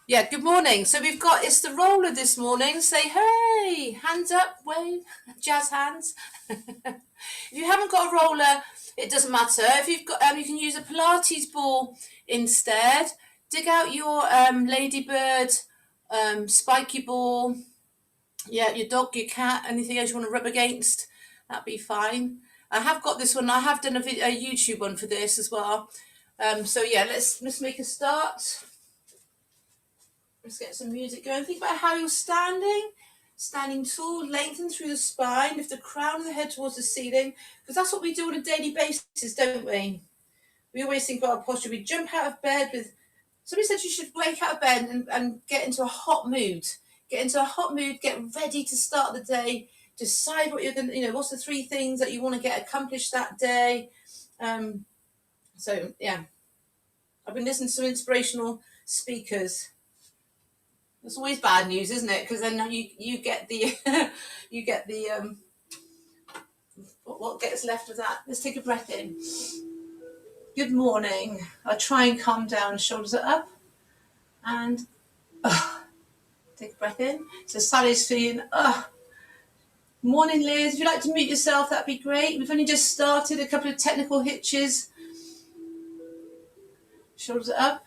Yeah, good morning. So it's the roller this morning. Say hey, hands up, wave, jazz hands. If you haven't got a roller, it doesn't matter. If you've got, you can use a Pilates ball instead. Dig out your ladybird, spiky ball. Yeah, your dog, your cat, anything else you want to rub against, that'd be fine. I have got this one. I have done a YouTube one for this as well. So yeah, let's make a start. Let's get some music going. Think about how you're standing. Standing tall, lengthen through the spine, lift the crown of the head towards the ceiling, because that's what we do on a daily basis, don't we? We always think about our posture. We jump out of bed with. Somebody said you should wake out of bed and get into a hot mood. Get into a hot mood, get ready to start the day, decide what you're going to, what's the three things that you want to get accomplished that day. So, yeah, I've been listening to some inspirational speakers. It's always bad news, isn't it? Because then you get the you get the what gets left of that. Let's take a breath in. Good morning. I'll try and calm down. Shoulders are up, and take a breath in. So Sally's feeling. Morning, Liz. If you'd like to mute yourself, that'd be great. We've only just started. A couple of technical hitches. Shoulders are up,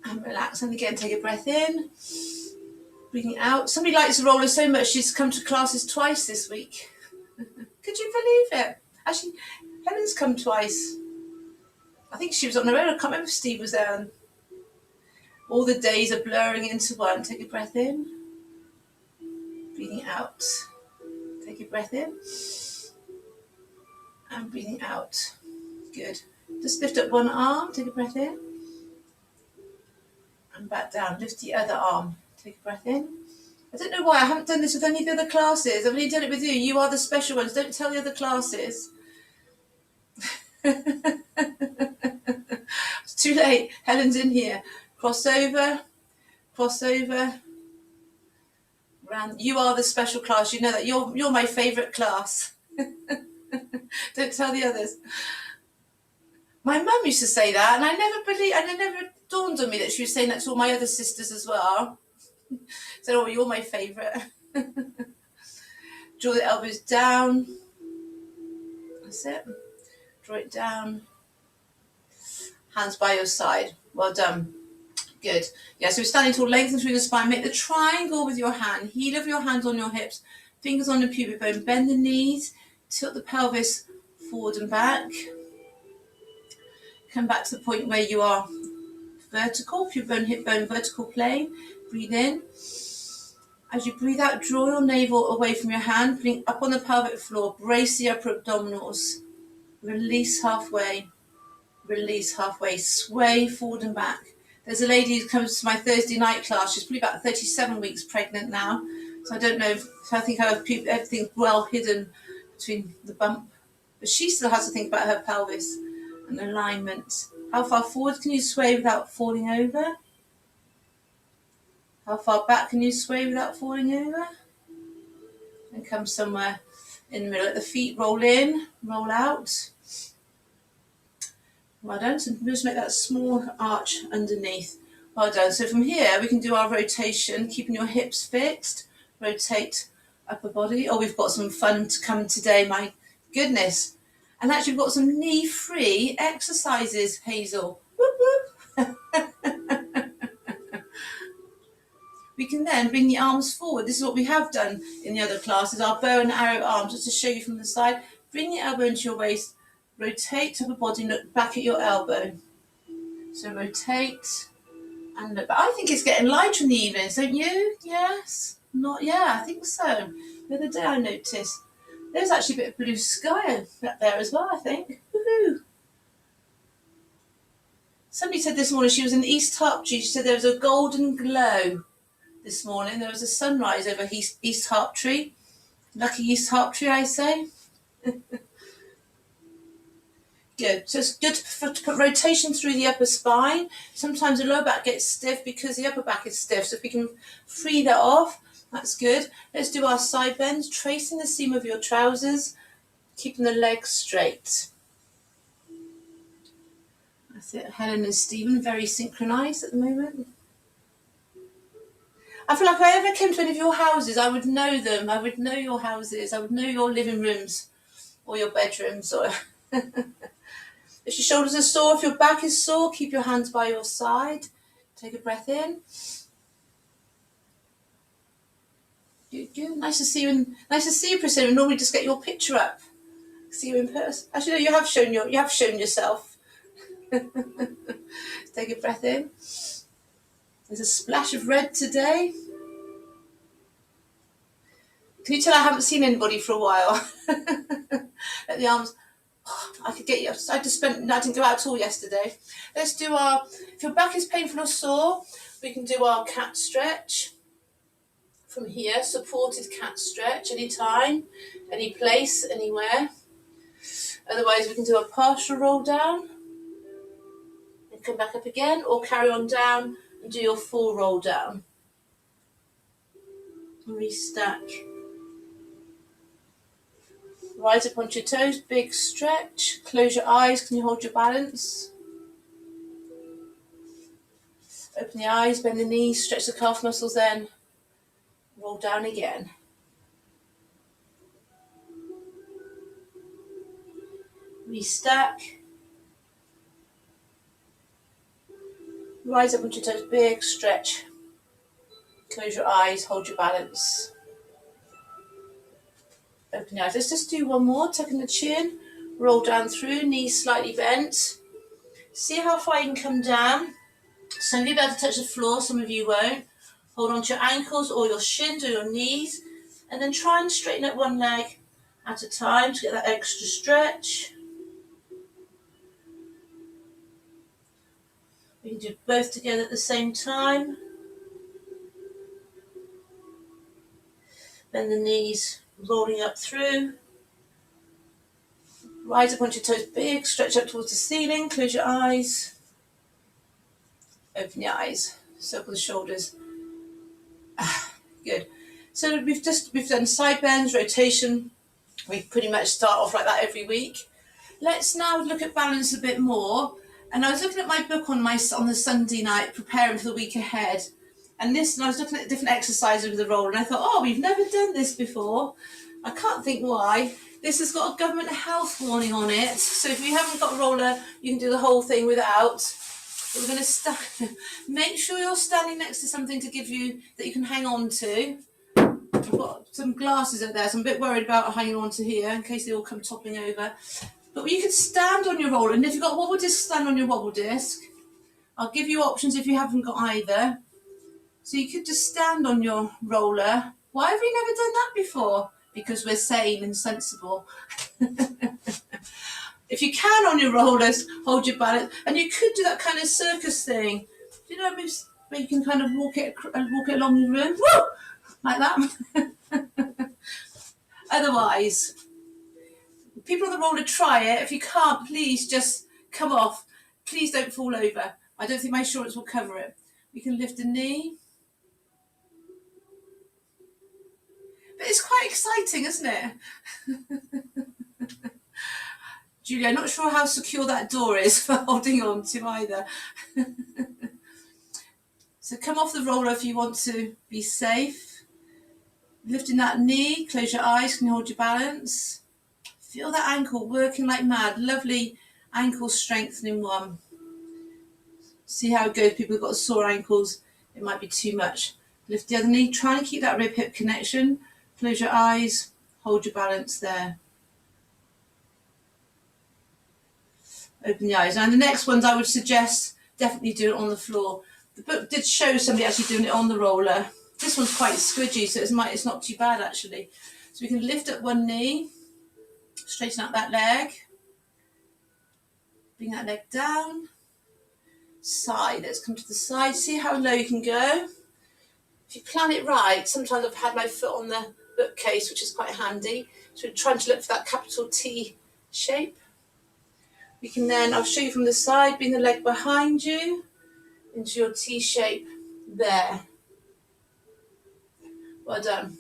and relax. And again, take a breath in. Breathing out. Somebody likes the roller so much she's come to classes twice this week. Could you believe it? Actually, Helen's come twice. I think she was on her own. I can't remember if Steve was there. All the days are blurring into one. Take a breath in. Breathing out. Take a breath in. And breathing out. Good. Just lift up one arm. Take a breath in. And back down. Lift the other arm. Take a breath in. I don't know why I haven't done this with any of the other classes. I've only done it with you. You are the special ones. Don't tell the other classes. It's too late. Helen's in here. Cross over. Round. You are the special class. You know that. You're my favourite class. Don't tell the others. My mum used to say that, and it never dawned on me that she was saying that to all my other sisters as well. So, oh, you're my favourite. Draw the elbows down. That's it. Draw it down. Hands by your side. Well done. Good. Yeah, so we're standing tall, lengthen through the spine. Make the triangle with your hand. Heel of your hands on your hips. Fingers on the pubic bone. Bend the knees. Tilt the pelvis forward and back. Come back to the point where you are vertical. Pubic bone, hip bone, vertical plane. Breathe in. As you breathe out, draw your navel away from your hand, putting up on the pelvic floor. Brace the upper abdominals. Release halfway. Release halfway. Sway forward and back. There's a lady who comes to my Thursday night class. She's probably about 37 weeks pregnant now. So I don't know if I think everything's well hidden between the bump. But she still has to think about her pelvis and alignment. How far forward can you sway without falling over? How far back can you sway without falling over? And come somewhere in the middle. Let the feet roll in, roll out. Well done. So just make that small arch underneath. Well done. So from here, we can do our rotation, keeping your hips fixed. Rotate upper body. Oh, we've got some fun to come today, my goodness. And actually, we've got some knee-free exercises, Hazel. Whoop, whoop. We can then bring the arms forward. This is what we have done in the other classes, our bow and arrow arms, just to show you from the side. Bring the elbow into your waist. Rotate upper body, look back at your elbow. So rotate and look back. I think it's getting lighter in the evenings, don't you? Yes? Not, yeah, I think so. The other day I noticed there's actually a bit of blue sky up there as well, I think. Woohoo! Somebody said this morning she was in East Harptree. She said there was a golden glow this morning. There was a sunrise over East Harptree. Lucky East Harptree, I say. Good. So it's good to put rotation through the upper spine. Sometimes the lower back gets stiff because the upper back is stiff. So if we can free that off, that's good. Let's do our side bends, tracing the seam of your trousers, keeping the legs straight. That's it. Helen and Stephen, very synchronised at the moment. I feel like if I ever came to any of your houses, I would know them. I would know your houses. I would know your living rooms or your bedrooms. Or if your shoulders are sore, if your back is sore, keep your hands by your side. Take a breath in. Good. Nice to see you. Nice to see you, Priscilla. We normally just get your picture up. See you in person. Actually, no, you have shown yourself. Take a breath in. There's a splash of red today. Can you tell I haven't seen anybody for a while? Let the arms. I could get you. I didn't go out at all yesterday. Let's do if your back is painful or sore, we can do our cat stretch. From here, supported cat stretch, anytime, any place, anywhere. Otherwise, we can do a partial roll down and come back up again, or carry on down and do your full roll down. And restack. Rise up onto your toes, big stretch. Close your eyes. Can you hold your balance? Open the eyes, bend the knees, stretch the calf muscles, then roll down again. Restack. Rise up onto your toes, big stretch. Close your eyes, hold your balance. Open your eyes. Let's just do one more. Tuck in the chin, roll down through, knees slightly bent. See how far you can come down. Some of you will be able to touch the floor, some of you won't. Hold on to your ankles or your shins or your knees, and then try and straighten up one leg at a time to get that extra stretch. We can do both together at the same time. Bend the knees, rolling up through. Rise up onto your toes, big stretch up towards the ceiling. Close your eyes. Open your eyes. Circle the shoulders. Good. So we've done side bends, rotation. We pretty much start off like that every week. Let's now look at balance a bit more. And I was looking at my book on the Sunday night, preparing for the week ahead. And I was looking at different exercises with the roller, and I thought, we've never done this before. I can't think why. This has got a government health warning on it. So if you haven't got a roller, you can do the whole thing without. But we're going to make sure you're standing next to something that you can hang on to. I've got some glasses up there, so I'm a bit worried about hanging on to here in case they all come toppling over. But you could stand on your roller, and if you've got a wobble disc, stand on your wobble disc. I'll give you options if you haven't got either. So you could just stand on your roller. Why have we never done that before? Because we're sane and sensible. If you can on your rollers, hold your balance. And you could do that kind of circus thing. Do you know where you can kind of walk it along the room? Woo! Like that. Otherwise, people on the roller, try it. If you can't, please just come off. Please don't fall over. I don't think my insurance will cover it. You can lift a knee. But it's quite exciting, isn't it? Julia, I'm not sure how secure that door is for holding on to either. So come off the roller if you want to be safe. Lifting that knee, close your eyes, can you hold your balance? Feel that ankle working like mad. Lovely ankle strengthening one. See how it goes. People who've got sore ankles, it might be too much. Lift the other knee, try and keep that rib-hip connection. Close your eyes, hold your balance there. Open the eyes. And the next ones I would suggest definitely do it on the floor. The book did show somebody actually doing it on the roller. This one's quite squidgy, so it's not too bad actually. So we can lift up one knee, straighten out that leg, bring that leg down, side. Let's come to the side. See how low you can go. If you plan it right, sometimes I've had my foot on the bookcase, which is quite handy. So we're trying to look for that capital T shape. We can then, I'll show you from the side, bring the leg behind you into your T shape there. Well done.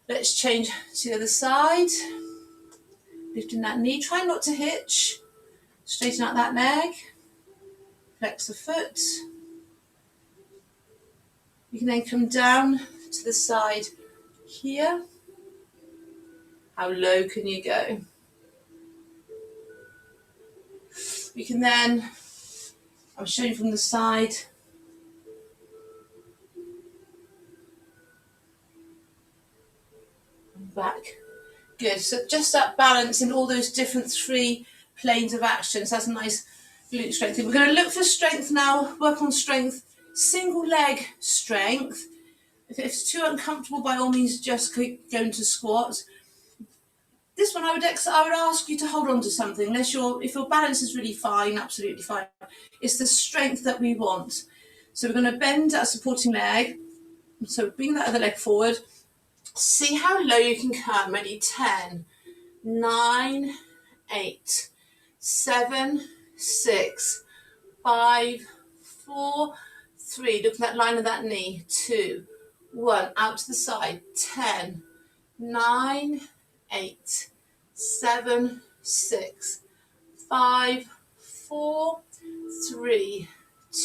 Let's change to the other side. Lifting that knee. Try not to hitch. Straighten out that leg. Flex the foot. You can then come down to the side here. How low can you go? You can then, I'll show you from the side. Back. Good. So just that balance in all those different 3 planes of action. So that's a nice glute strength. We're going to look for strength now. Work on strength. Single leg strength. If it's too uncomfortable, by all means, just keep going to squats. This one, I would ask you to hold on to something. If your balance is really fine, absolutely fine. It's the strength that we want. So we're going to bend that supporting leg. So bring that other leg forward. See how low you can come. Ready? 10, 9, 8, 7, 6, 5, 4, 3. Look at that line of that knee. 2, 1. Out to the side. 10, 9, 8, 7, 6, 5, 4, 3,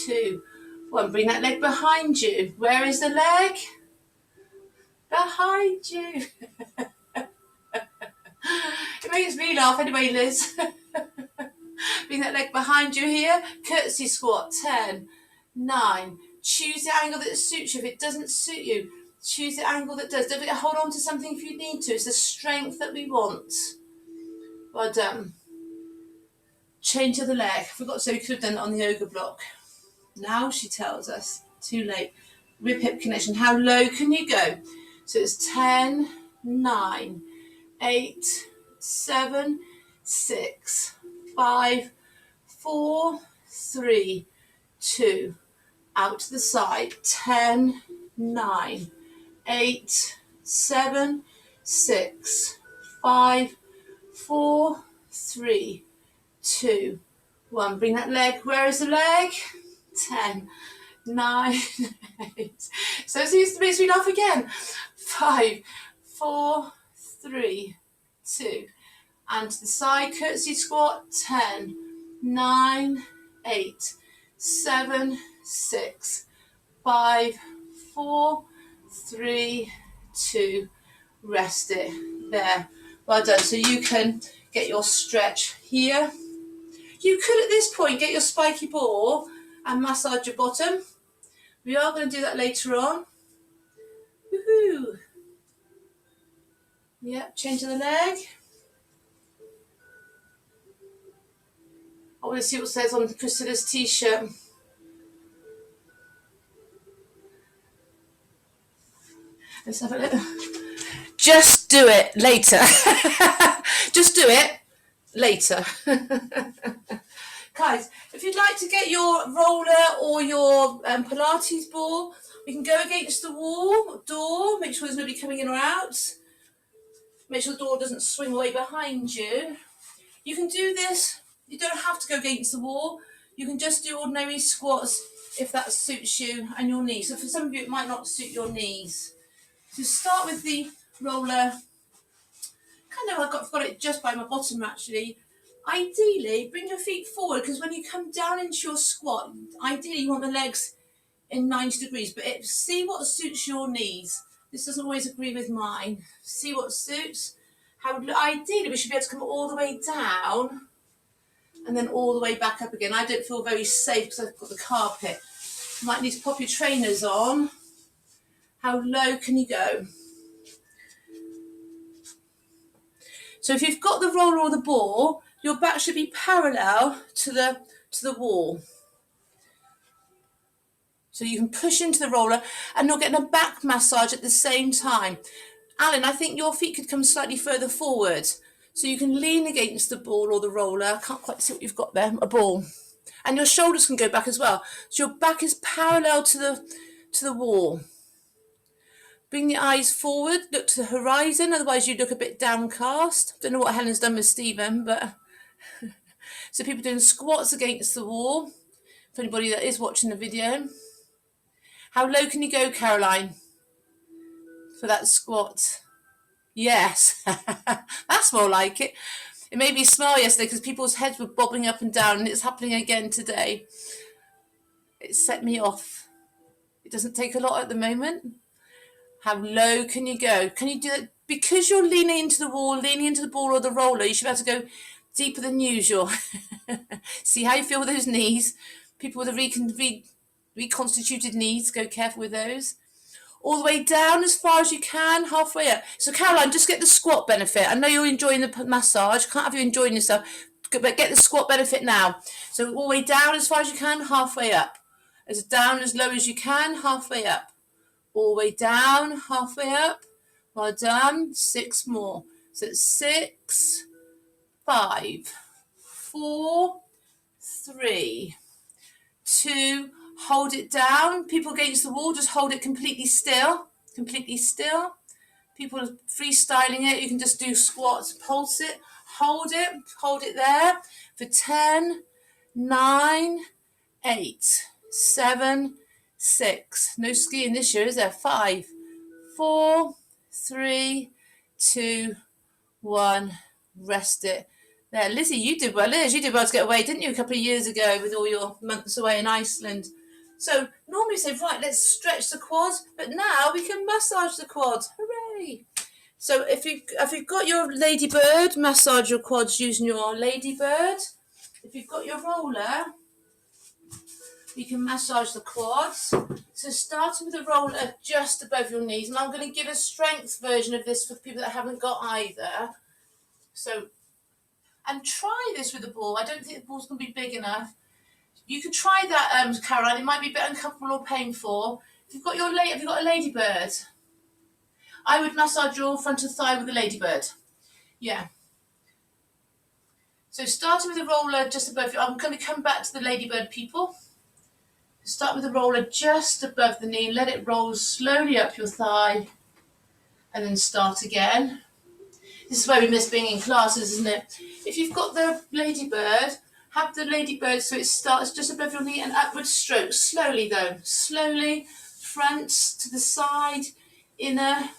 2, 1. Bring that leg behind you. Where is the leg? Behind you. It makes me laugh anyway, Liz. Bring that leg behind you here. Curtsy squat. 10, 9. Choose the angle that suits you. If it doesn't suit you, choose the angle that does. Don't forget, hold on to something if you need to. It's the strength that we want. Well done. Change of the leg. Forgot, so we could have done it on the yoga block. Now she tells us, too late. Rib hip connection. How low can you go? So it's 10, 9, 8, 7, 6, 5, 4, 3, 2. Out to the side. 10, 9, 8, 7, 6, 5, 4, 3, 2, 1. Bring that leg. Where is the leg? 10, 9, 8. So it makes me laugh again. 5, 4, 3, 2. And to the side, curtsy squat. 10, 9, 8, 7, 6, 5, 4, 3, 2. Rest it. There. Well done. So you can get your stretch here. You could at this point get your spiky ball and massage your bottom. We are going to do that later on. Woohoo! Yep, change of the leg. I want to see what it says on Priscilla's t-shirt. Let's have a look. Just do it later. Just do it later. Guys, if you'd like to get your roller or your Pilates ball, we can go against the wall, door, make sure there's nobody coming in or out. Make sure the door doesn't swing away behind you. You can do this, you don't have to go against the wall. You can just do ordinary squats if that suits you and your knees. So for some of you, it might not suit your knees. So start with the roller. I've got it just by my bottom actually. Ideally, bring your feet forward because when you come down into your squat, ideally you want the legs in 90 degrees, but see what suits your knees. This doesn't always agree with mine. See what suits. Ideally, we should be able to come all the way down and then all the way back up again. I don't feel very safe because I've got the carpet. You might need to pop your trainers on. How low can you go? So if you've got the roller or the ball, your back should be parallel to the wall. So you can push into the roller and you're getting a back massage at the same time. Alan, I think your feet could come slightly further forward. So you can lean against the ball or the roller. I can't quite see what you've got there, a ball. And your shoulders can go back as well. So your back is parallel to the wall. Bring your eyes forward, look to the horizon, otherwise you look a bit downcast. Don't know what Helen's done with Stephen, but... So people doing squats against the wall, for anybody that is watching the video. How low can you go, Caroline, for that squat? Yes, that's more like it. It made me smile yesterday because people's heads were bobbing up and down, and it's happening again today. It set me off. It doesn't take a lot at the moment. How low can you go? Can you do it? Because you're leaning into the wall, leaning into the ball or the roller, you should be able to go deeper than usual. See how you feel with those knees. People with reconstituted knees, go careful with those. All the way down as far as you can, halfway up. So Caroline, just get the squat benefit. I know you're enjoying the massage. Can't have you enjoying yourself, but get the squat benefit now. So all the way down as far as you can, halfway up. As down as low as you can, halfway up. All the way down, halfway up. Well done. 6 more. So it's 6, 5, 4, 3, 2. Hold it down. People against the wall, just hold it completely still. Completely still. People are freestyling it. You can just do squats, pulse it, hold it there for 10, 9, 8, 7, 6. No skiing this year, is there? 5, 4, 3, 2, 1. Rest it. There, Lizzie, you did well. Liz, you did well to get away, didn't you, a couple of years ago with all your months away in Iceland? So normally we say, right, let's stretch the quads, but now we can massage the quads. Hooray! So if you've got your ladybird, massage your quads using your ladybird. If you've got your roller, you can massage the quads. So starting with the roller just above your knees, and I'm going to give a strength version of this for people that haven't got either. So, and try this with the ball. I don't think the ball's going to be big enough. You could try that, Caroline. It might be a bit uncomfortable or painful. If you've got have you got a ladybird? I would massage your front of the thigh with a ladybird. Yeah. So starting with the roller just above you. I'm going to come back to the ladybird, people. Start with the roller just above the knee. Let it roll slowly up your thigh. And then start again. This is where we miss being in classes, isn't it? If you've got the ladybird, have the ladybird so it starts just above your knee and upward stroke. Slowly though. Slowly. Front to the side. Inner.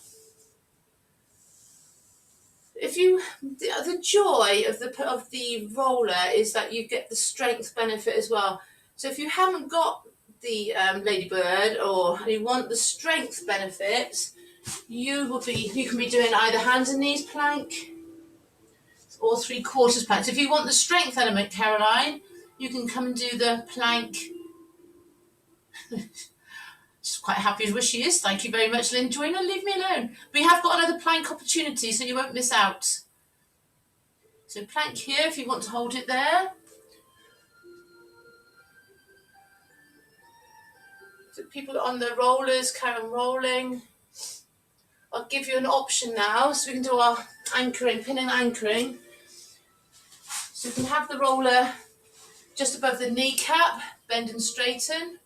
The joy of the roller is that you get the strength benefit as well. So if you haven't got the ladybird or you want the strength benefits, you can be doing either hands and knees plank or 3/4 plank. So if you want the strength element, Caroline, you can come and do the plank. She's quite happy as where she is. Thank you very much, Lynn. Join her, leave me alone. We have got another plank opportunity, so you won't miss out. So plank here if you want to hold it there. So people on the rollers, carry on rolling. I'll give you an option now, so we can do our anchoring, pin and anchoring. So you can have the roller just above the kneecap, bend and straighten.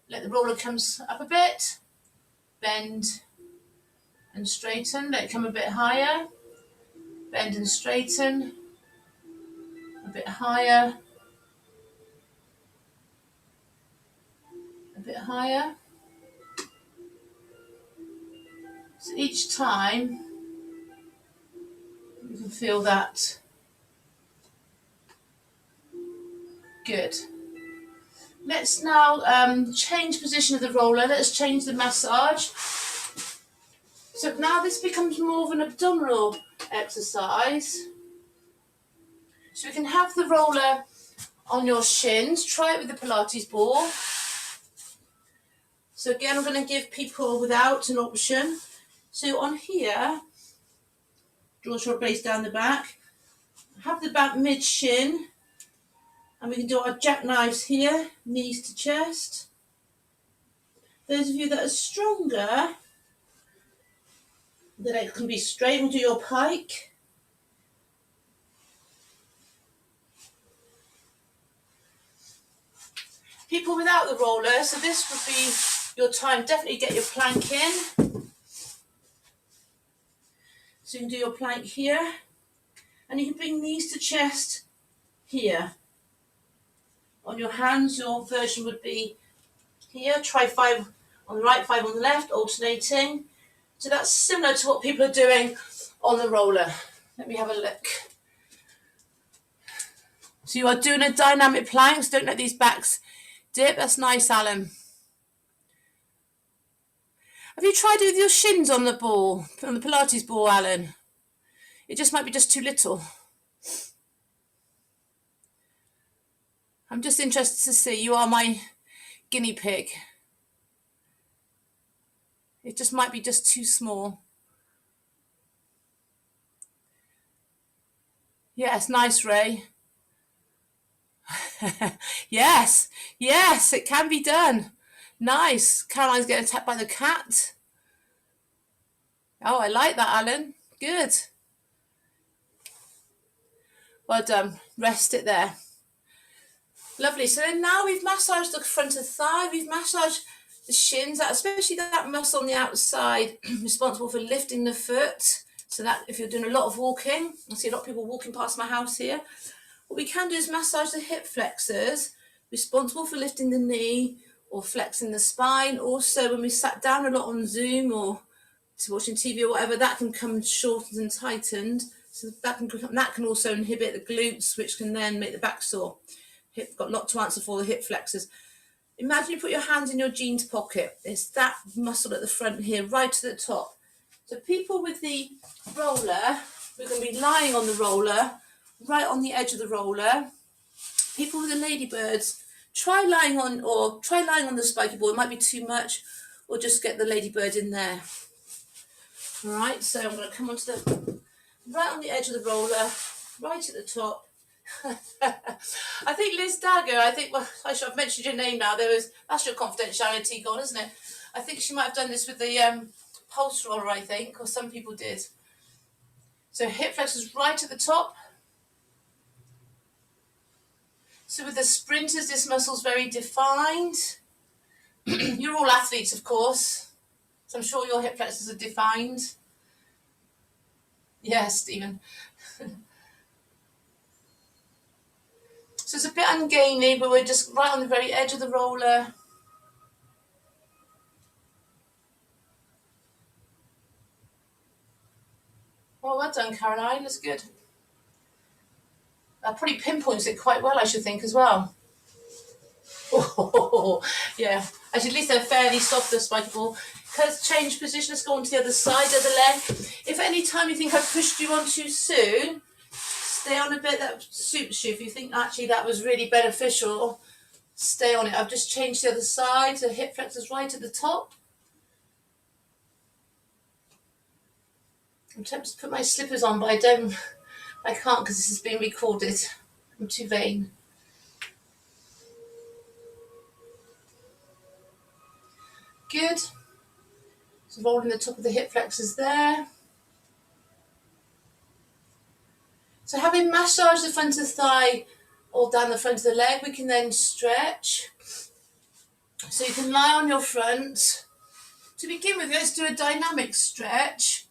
Let the roller come up a bit, bend and straighten, let it come a bit higher, bend and straighten, a bit higher, a bit higher. So each time you can feel that. Good. Let's now change position of the roller. Let's change the massage. So now this becomes more of an abdominal exercise. So we can have the roller on your shins. Try it with the Pilates ball. So again, I'm going to give people without an option. So on here, draw your base down the back. Have the back mid-shin. And we can do our jackknives here, knees to chest. Those of you that are stronger, the legs can be straight, we'll do your pike. People without the roller, so this would be your time. Definitely get your plank in. So you can do your plank here. And you can bring knees to chest here. On your hands, your version would be here. Try 5 on the right, 5 on the left, alternating. So that's similar to what people are doing on the roller. Let me have a look. So you are doing a dynamic planks. Don't let these backs dip. That's nice, Alan. Have you tried it with your shins on the ball, on the Pilates ball, Alan? It just might be just too little. I'm just interested to see. You are my guinea pig. It just might be just too small. Yes, nice, Ray. Yes, yes, it can be done. Nice. Caroline's getting attacked by the cat. Oh, I like that, Alan. Good. Well done. Rest it there. Lovely. So then now we've massaged the front of the thigh. We've massaged the shins, especially that muscle on the outside, responsible for lifting the foot. So that if you're doing a lot of walking, I see a lot of people walking past my house here. What we can do is massage the hip flexors, responsible for lifting the knee or flexing the spine. Also, when we sat down a lot on Zoom or watching TV or whatever, that can come shortened and tightened. So that can also inhibit the glutes, which can then make the back sore. Got a lot to answer for the hip flexors. Imagine you put your hand in your jeans pocket. It's that muscle at the front here, right to the top. So people with the roller, we're going to be lying on the roller, right on the edge of the roller. People with the ladybirds, try lying on the spiky ball. It might be too much, or just get the ladybird in there. All right, so I'm going to come onto right on the edge of the roller, right at the top. I think Liz Dagger, well, I should have mentioned your name now. That's your confidentiality gone, isn't it? I think she might have done this with the pulse roller, I think, or some people did. So hip flexors right at the top. So with the sprinters, this muscle's very defined. You're all athletes, of course. So I'm sure your hip flexors are defined. Yes, Stephen. So it's a bit ungainly, but we're just right on the very edge of the roller. Well done, Caroline. That's good. That probably pinpoints it quite well, I should think, as well. Oh, yeah. Actually, at least they're fairly soft, the spiky ball. Change position. Let's go on to the other side of the leg. If at any time you think I've pushed you on too soon, stay on a bit that suits you. If you think actually that was really beneficial, stay on it. I've just changed the other side. So hip flexors right at the top. I'm tempted to put my slippers on, but I can't because this is being recorded. I'm too vain. Good. So rolling the top of the hip flexors there. So having massaged the front of the thigh all down the front of the leg, we can then stretch. So you can lie on your front. To begin with, let's do a dynamic stretch.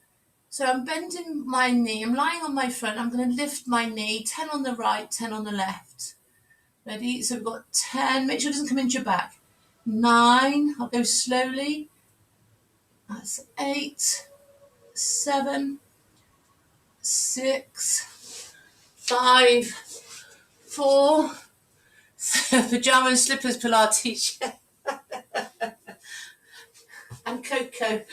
So I'm bending my knee, I'm lying on my front, I'm going to lift my knee, 10 on the right, 10 on the left. Ready? So we've got 10, make sure it doesn't come into your back. 9, I'll go slowly. That's 8, 7, 6, 5, 4, pajama and slippers Pilates. And Coco.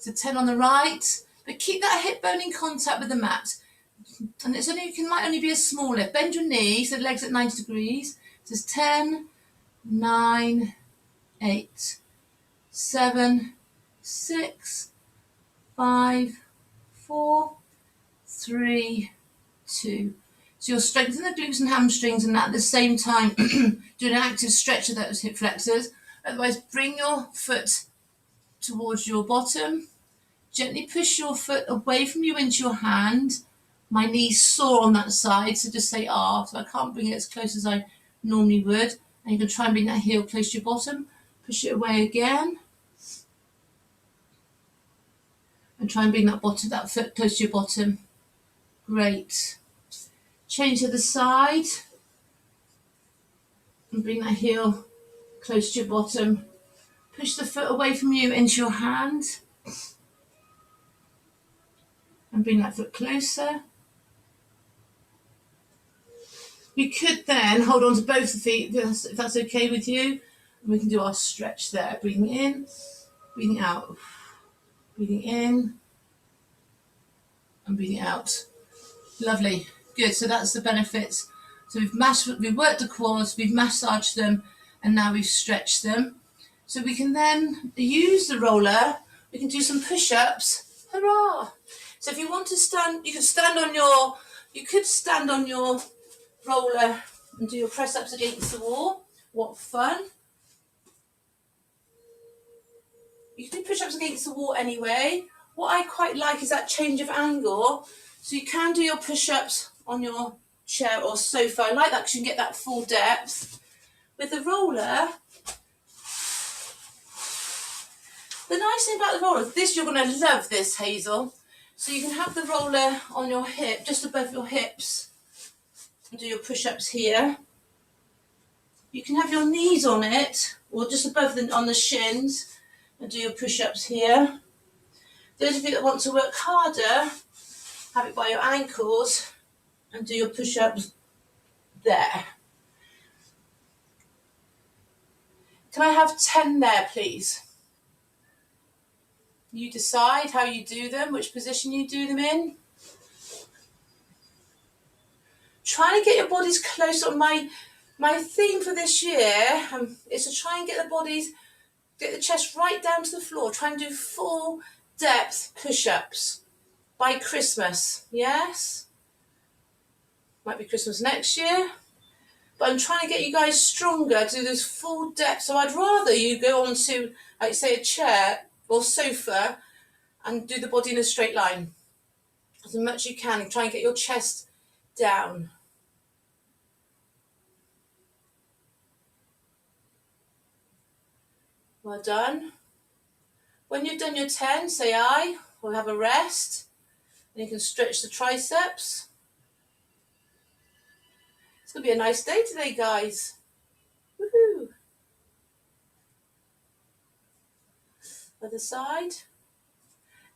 So 10 on the right, but keep that hip bone in contact with the mat. And might only be a small lift. Bend your knee, so the legs at 90 degrees. So it's 10, 9, 8, 7, 6, 5, 4, 3, 2. So you'll strengthen the glutes and hamstrings and at the same time do an active stretch of those hip flexors. Otherwise, bring your foot towards your bottom. Gently push your foot away from you into your hand. My knee's sore on that side, so just say so I can't bring it as close as I normally would. And you can try and bring that heel close to your bottom. Push it away again. And try and bring that foot close to your bottom. Great. Change to the side. And bring that heel close to your bottom. Push the foot away from you into your hand. And bring that foot closer. We could then hold on to both the feet, if that's okay with you. And we can do our stretch there. Breathing in, breathing out. Breathing in and breathing out. Lovely. Good. So that's the benefits. So we've worked the quads, we've massaged them, and now we've stretched them. So we can then use the roller. We can do some push-ups. Hurrah! So if you want to stand, you could stand on your roller and do your press-ups against the wall. What fun. You can do push-ups against the wall anyway. What I quite like is that change of angle. So you can do your push-ups on your chair or sofa. I like that because you can get that full depth. With the roller, the nice thing about the roller, you're going to love this, Hazel. So you can have the roller on your hip, just above your hips, and do your push-ups here. You can have your knees on it, or just above on the shins, and do your push-ups here. Those of you that want to work harder, have it by your ankles, and do your push-ups there. Can I have 10 there, please? You decide how you do them, which position you do them in. Try to get your bodies close. On my theme for this year is to try and get the chest right down to the floor. Try and do full depth push-ups by Christmas. Yes? Might be Christmas next year. But I'm trying to get you guys stronger to do this full depth. So I'd rather you go onto, like, say, a chair or sofa and do the body in a straight line. As much as you can. Try and get your chest down. Well done. When you've done your 10, say aye. We'll have a rest. And you can stretch the triceps. It's going to be a nice day today, guys. Woohoo! Other side.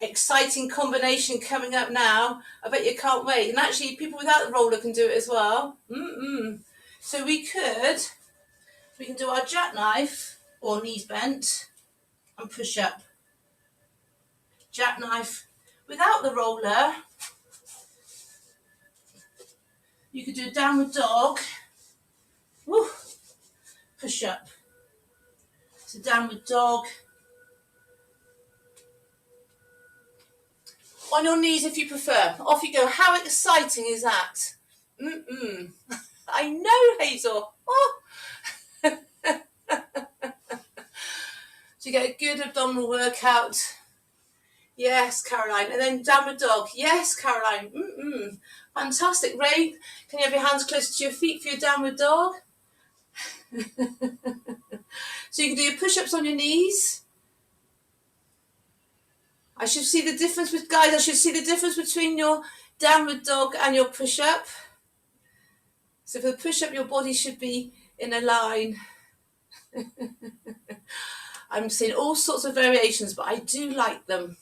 Exciting combination coming up now. I bet you can't wait. And actually, people without the roller can do it as well. So we can do our jackknife or knees bent and push up. Jackknife without the roller. You could do a downward dog. Woo. Push up. It's a downward dog. On your knees if you prefer. Off you go. How exciting is that? I know, Hazel. Oh. So you get a good abdominal workout. Yes, Caroline. And then downward dog. Yes, Caroline. Fantastic. Ray, can you have your hands closer to your feet for your downward dog? So you can do your push-ups on your knees. I should see the difference between your downward dog and your push-up. So for the push-up, your body should be in a line. I'm seeing all sorts of variations, but I do like them.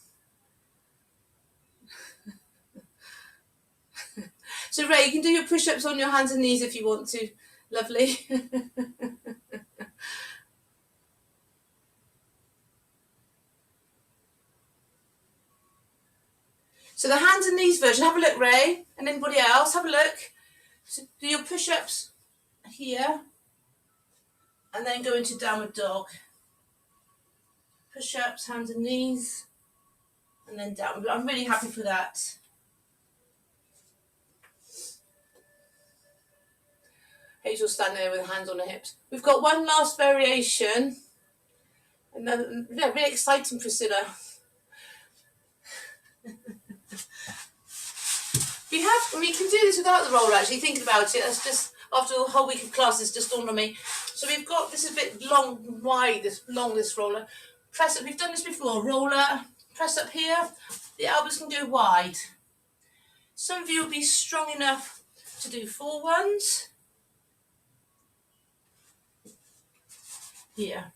So Ray, you can do your push-ups on your hands and knees if you want to. Lovely. So the hands and knees version, have a look, Ray, and anybody else, have a look. So do your push-ups here, and then go into downward dog. Push-ups, hands and knees, and then down. I'm really happy for that. Hazel's standing there with hands on her hips. We've got one last variation. And then, yeah, really exciting, Priscilla. We can do this without the roller, actually, thinking about it. That's just, after a whole week of classes, just dawned on me. So we've got, this is a bit long, wide, this roller. Press up, we've done this before. Roller, press up here. The elbows can go wide. Some of you will be strong enough to do 4 ones. Here.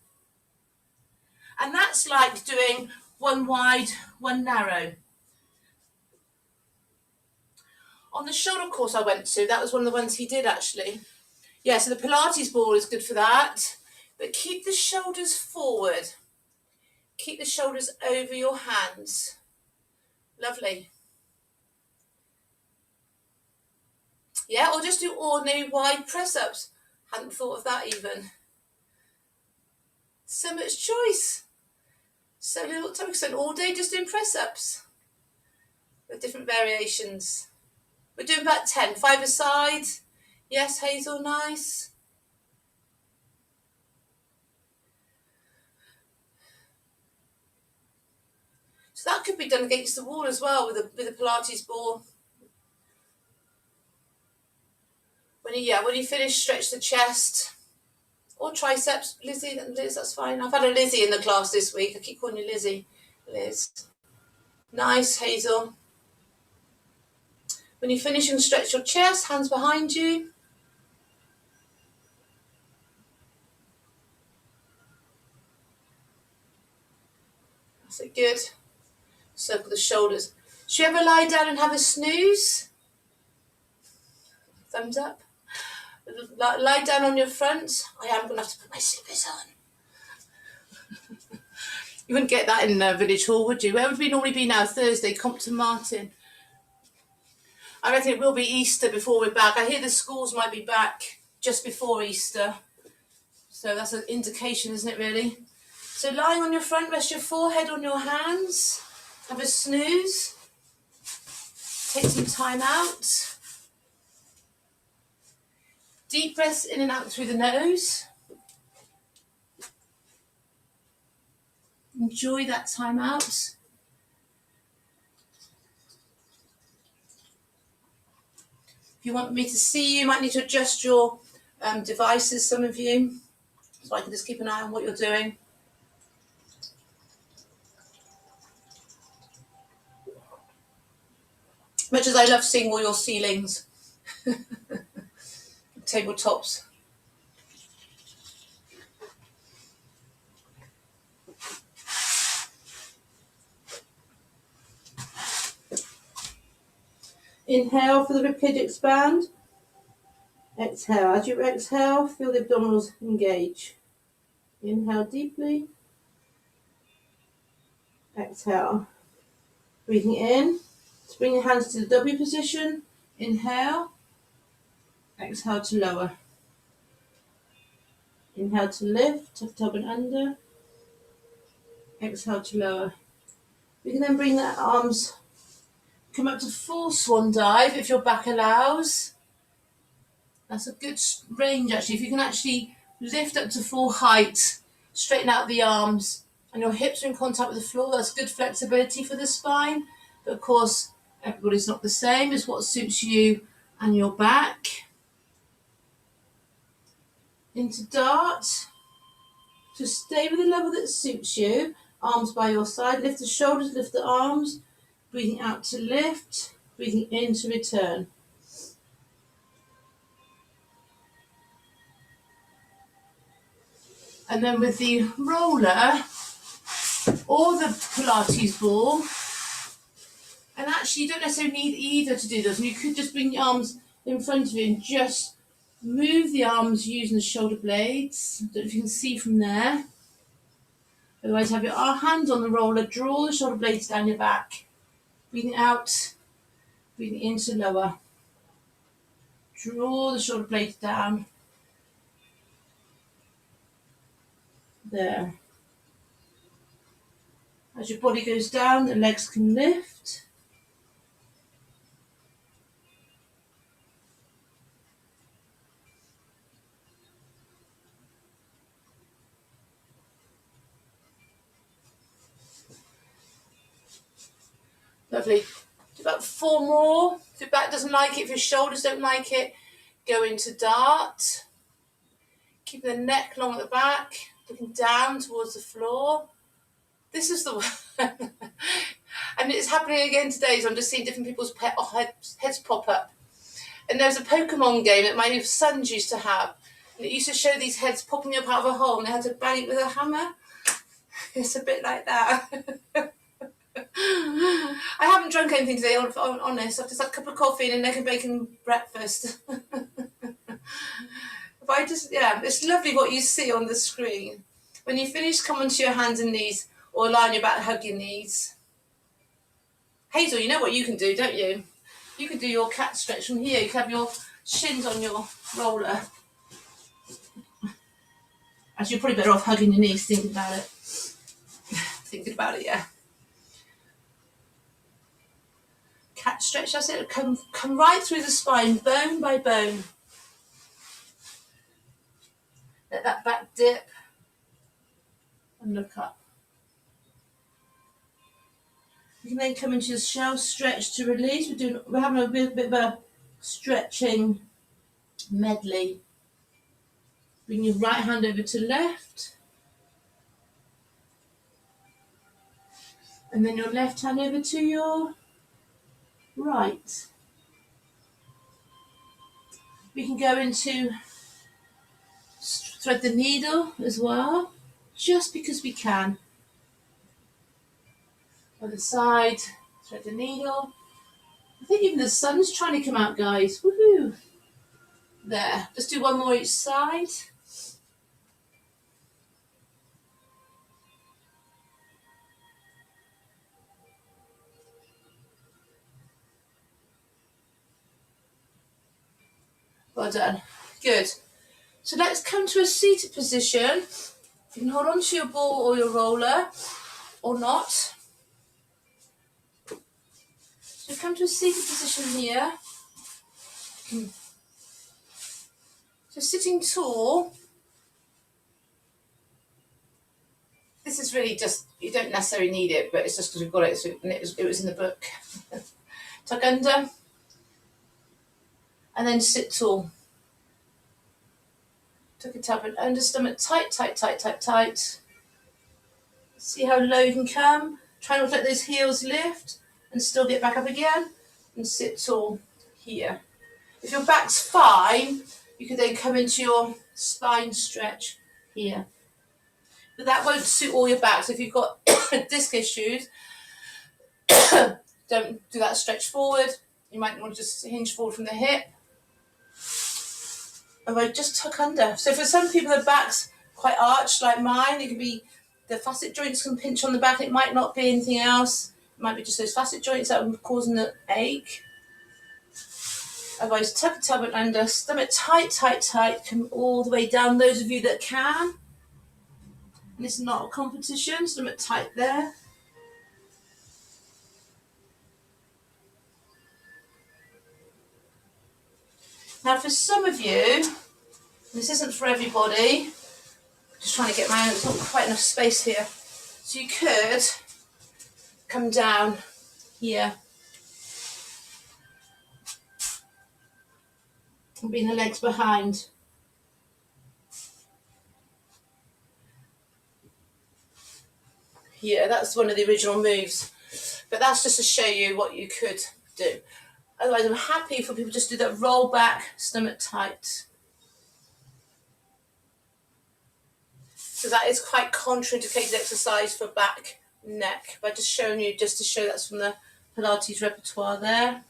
And that's like doing 1 wide, 1 narrow. On the shoulder course I went to, that was one of the ones he did actually. Yeah, so the Pilates ball is good for that. But keep the shoulders forward. Keep the shoulders over your hands. Lovely. Yeah, or just do ordinary wide press-ups. Hadn't thought of that even. So much choice. So little time. We spend all day just doing press-ups with different variations. We're doing about 10. 5 a side. Yes, Hazel, nice. So that could be done against the wall as well with a Pilates ball. When you finish, stretch the chest or triceps. Liz, that's fine. I've had a Lizzie in the class this week. I keep calling you Lizzie. Liz. Nice, Hazel. When you finish, you can stretch your chest, hands behind you. That's it, good. Circle the shoulders. Should you ever lie down and have a snooze? Thumbs up. Lie down on your front. I am going to have to put my slippers on. You wouldn't get that in Village Hall, would you? Where would we normally be now? Thursday, Compton Martin. I reckon it will be Easter before we're back. I hear the schools might be back just before Easter. So that's an indication, isn't it, really? So lying on your front, rest your forehead on your hands. Have a snooze. Take some time out. Deep breaths in and out through the nose. Enjoy that time out. If you want me to see you might need to adjust your devices, some of you, so I can just keep an eye on what you're doing. Much as I love seeing all your ceilings, tabletops. Inhale for the ribcage expand. Exhale. As you exhale, feel the abdominals engage. Inhale deeply. Exhale. Breathing in. So bring your hands to the W position. Inhale. Exhale to lower. Inhale to lift, tuck top and under. Exhale to lower. We can then bring the arms, come up to full swan dive if your back allows. That's a good range actually. If you can actually lift up to full height, straighten out the arms, and your hips are in contact with the floor, that's good flexibility for the spine. But of course, everybody's not the same. It's what suits you and your back. Into dart. So stay with the level that suits you. Arms by your side. Lift the shoulders, lift the arms. Breathing out to lift. Breathing in to return. And then with the roller or the Pilates ball, and actually you don't necessarily need either to do this. You could just bring your arms in front of you and just move the arms using the shoulder blades. I don't know if you can see from there. Otherwise, have your hands on the roller, draw the shoulder blades down your back. Breathing out, breathing in to lower. Draw the shoulder blades down. There. As your body goes down, the legs can lift. Lovely. Do about 4 more. If your back doesn't like it, if your shoulders don't like it, go into dart. Keep the neck long at the back, looking down towards the floor. This is the one. And it's happening again today, so I'm just seeing different people's heads pop up. And there's a Pokemon game that my sons used to have. And it used to show these heads popping up out of a hole, and they had to bang it with a hammer. It's a bit like that. I haven't drunk anything today, honest. I've just had a cup of coffee and an egg and bacon breakfast. It's lovely what you see on the screen. When you finish, come onto your hands and knees or lie on your back, hug your knees. Hazel, you know what you can do, don't you? You can do your cat stretch from here. You can have your shins on your roller. Actually, you're probably better off hugging your knees, thinking about it. Thinking about it, yeah. Cat stretch, that's it. Come right through the spine, bone by bone. Let that back dip and look up. You can then come into your shell stretch to release. We're having a bit of a stretching medley. Bring your right hand over to left. And then your left hand over to your right. We can go into thread the needle as well, just because we can. Other side, thread the needle. I think even the sun's trying to come out, guys. Woohoo! There. Just do one more each side. Well done. Good. So let's come to a seated position. You can hold on to your ball or your roller, or not. So come to a seated position here. So sitting tall. This is really just, you don't necessarily need it, but it's just because we've got it, and it was in the book. Tuck under. And then sit tall. Tuck it up and under, stomach tight, tight, tight, tight, tight. See how low you can come. Try not to let those heels lift and still get back up again and sit tall here. If your back's fine, you can then come into your spine stretch here. But that won't suit all your backs. If you've got disc issues, don't do that stretch forward. You might want to just hinge forward from the hip. Otherwise, just tuck under. So for some people, the back's quite arched like mine. It can be, the facet joints can pinch on the back. It might not be anything else. It might be just those facet joints that are causing the ache. Otherwise, tuck it up and under. Stomach tight, tight, tight. Come all the way down, those of you that can. And it's not a competition. Stomach tight there. Now, for some of you, this isn't for everybody. Just trying to get my own, there's not quite enough space here. So you could come down here and bring the legs behind. Yeah, that's one of the original moves. But that's just to show you what you could do. Otherwise, I'm happy for people just to do that roll back, stomach tight. So that is quite contraindicated exercise for back, neck. But just showing you, just to show that's from the Pilates repertoire there.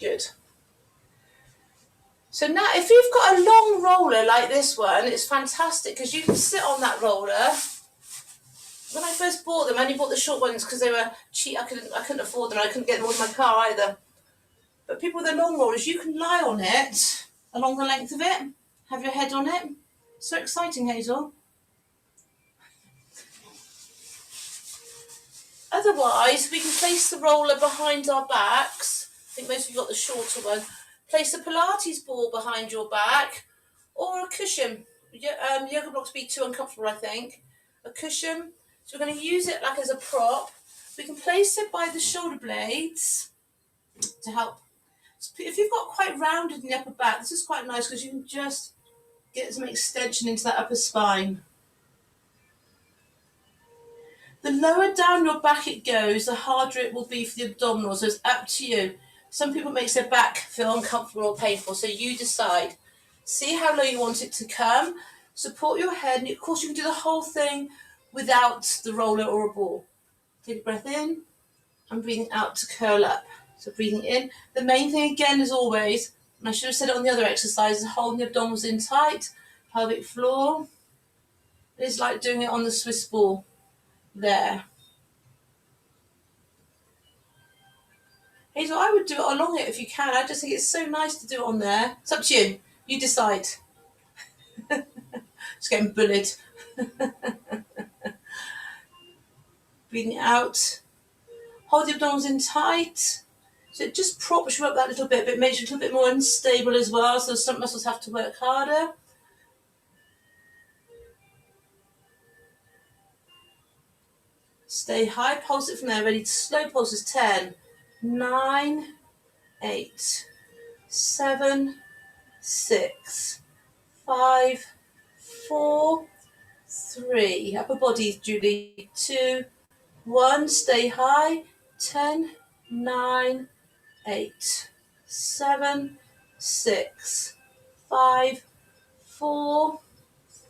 Good. So now, if you've got a long roller like this one, it's fantastic because you can sit on that roller. When I first bought them, I only bought the short ones because they were cheap. I couldn't afford them. I couldn't get them with my car either. But people with the long rollers, you can lie on it along the length of it, have your head on it. So exciting, Hazel. Otherwise, we can place the roller behind our backs. I think most of you got the shorter one. Place a Pilates ball behind your back or a cushion. Yoga blocks be too uncomfortable, I think. A cushion. So we're going to use it like as a prop. We can place it by the shoulder blades to help. If you've got quite rounded in the upper back, this is quite nice because you can just get some extension into that upper spine. The lower down your back it goes, the harder it will be for the abdominals. So it's up to you. Some people makes their back feel uncomfortable or painful, so you decide. See how low you want it to come. Support your head, and of course you can do the whole thing without the roller or a ball. Take a breath in and breathing out to curl up. So breathing in. The main thing again as always, and I should have said it on the other exercise, is holding the abdominals in tight, pelvic floor. It's like doing it on the Swiss ball there. Hazel, I would do it along it if you can. I just think it's so nice to do it on there. It's up to you. You decide. Just getting bullied. Breathing out. Hold the abdominals in tight. So it just props you up that little bit, but it makes you a little bit more unstable as well, so some muscles have to work harder. Stay high, pulse it from there. Ready to slow pulses. 10, 9, 8, 7, 6, 5, 4, 3. Upper body, Julie. 2, 1. Stay high. 10, 9, 8, 7, 6, 5, 4,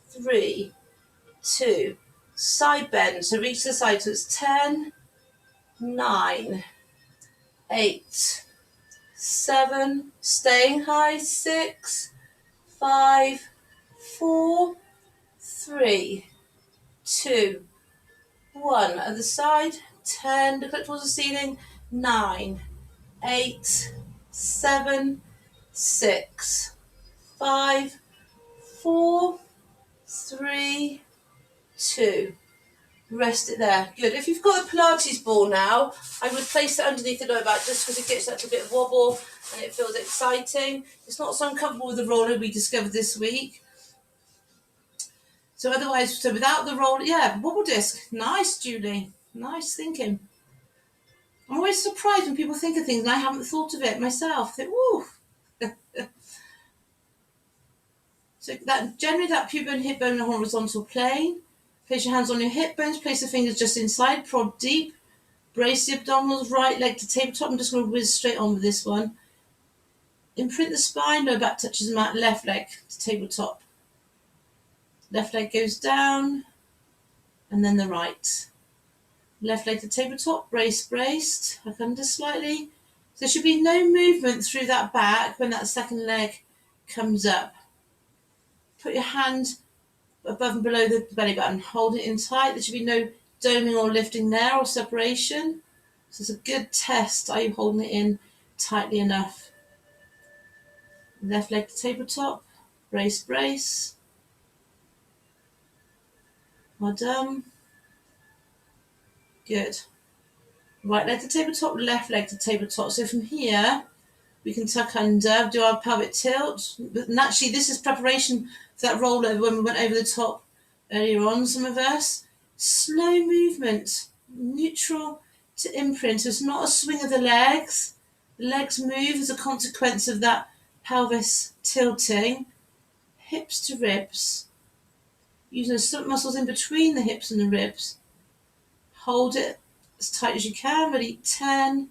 3, 2. Side bend. So reach the side. So it's 10, 9, 8, 7. Staying high. 6, 5, 4, 3, 2, 1. Other side. 10. Look towards the ceiling. 9, 8, 7, 6, 5, 4, 3, 2. Rest it there. Good. If you've got a Pilates ball now, I would place it underneath the lower back just because it gets that little bit of wobble and it feels exciting. It's not so uncomfortable with the roller we discovered this week. So otherwise, so without the roller, yeah, wobble disc. Nice, Julie. Nice thinking. I'm always surprised when people think of things and I haven't thought of it myself. I think, woo. So that generally that pubic bone, hip bone, in a horizontal plane. Place your hands on your hip bones. Place the fingers just inside. Prod deep. Brace the abdominals. Right leg to tabletop. I'm just going to whiz straight on with this one. Imprint the spine. Lower back touches the mat. Left leg to tabletop. Left leg goes down. And then the right. Left leg to tabletop. Brace, braced. Hook under slightly. So there should be no movement through that back when that second leg comes up. Put your hand above and below the belly button. Hold it in tight. There should be no doming or lifting there or separation. So it's a good test. Are you holding it in tightly enough? Left leg to tabletop. Brace, brace. Well done. Good. Right leg to tabletop, left leg to tabletop. So from here, we can tuck under, do our pelvic tilt. But naturally, this is preparation for that rollover when we went over the top earlier on, some of us. Slow movement, neutral to imprint. So it's not a swing of the legs. The legs move as a consequence of that pelvis tilting. Hips to ribs. Using the stomach muscles in between the hips and the ribs. Hold it as tight as you can. Ready? 10,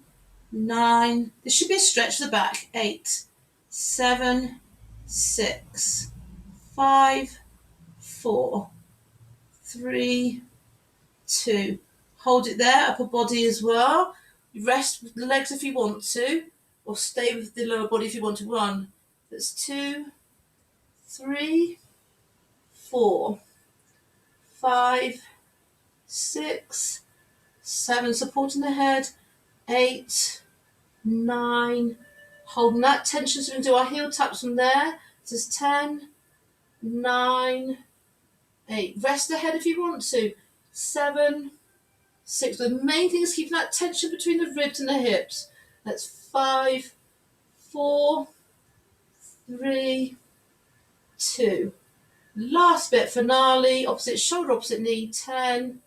9. There should be a stretch to the back. 8, 7, 6, 5, 4, 3, 2. Hold it there. Upper body as well. Rest with the legs if you want to, or stay with the lower body if you want to. 1. That's 2, 3, 4, 5, 6, 7. Supporting the head. 8, 9. Holding that tension so we can do our heel taps from there. This is 10, 9, 8. Rest the head if you want to. 7, 6. The main thing is keeping that tension between the ribs and the hips. That's 5, 4, 3, 2. Last bit, finale, opposite shoulder, opposite knee. 10,